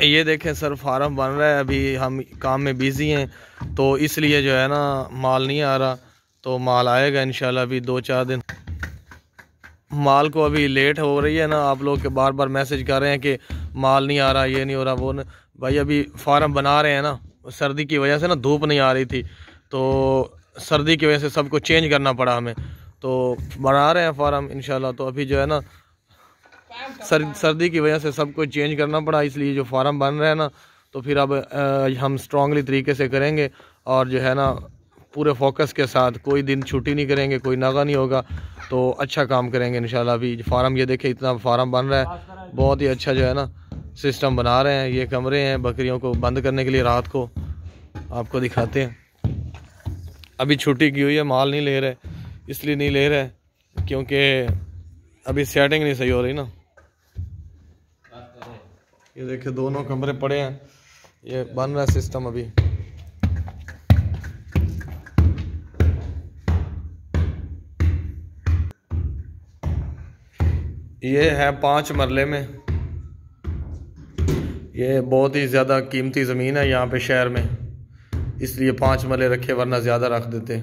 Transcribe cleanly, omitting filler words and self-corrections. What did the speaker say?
ये देखें sir, farm बन रहा है, अभी हम काम में बिज़ी हैं तो इसलिए जो है ना माल नहीं आ रहा। तो माल आएगा इंशाल्लाह अभी 2-4 दिन। माल को अभी लेट हो रही है ना, आप लोग के बार बार मैसेज कर रहे हैं कि माल नहीं आ रहा, ये नहीं हो रहा, वो नहीं। भाई अभी फार्म बना रहे हैं ना, सर्दी की वजह से ना धूप नहीं आ रही थी, तो सर्दी की वजह से सबको चेंज करना पड़ा हमें। तो बना रहे हैं फार्म इंशाल्लाह। तो अभी जो है ना सर्दी की वजह से सबको चेंज करना पड़ा, इसलिए जो फार्म बन रहा है ना, तो फिर अब हम स्ट्रांगली तरीके से करेंगे और जो है ना पूरे फोकस के साथ, कोई दिन छुट्टी नहीं करेंगे, कोई नागा नहीं होगा, तो अच्छा काम करेंगे इंशाल्लाह। अभी फार्म ये देखें, इतना फार्म बन रहा है, बहुत ही अच्छा जो है ना सिस्टम बना रहे हैं। ये कमरे हैं बकरियों को बंद करने के लिए, रात को आपको दिखाते हैं। अभी छुट्टी की हुई है, माल नहीं ले रहे, इसलिए नहीं ले रहे क्योंकि अभी सेटिंग नहीं सही हो रही ना। ये देखिए दोनों कमरे पड़े हैं, ये बन रहा है सिस्टम अभी। ये है 5 मरले में, ये बहुत ही ज़्यादा कीमती ज़मीन है यहाँ पे शहर में, इसलिए 5 मरले रखे, वरना ज़्यादा रख देते।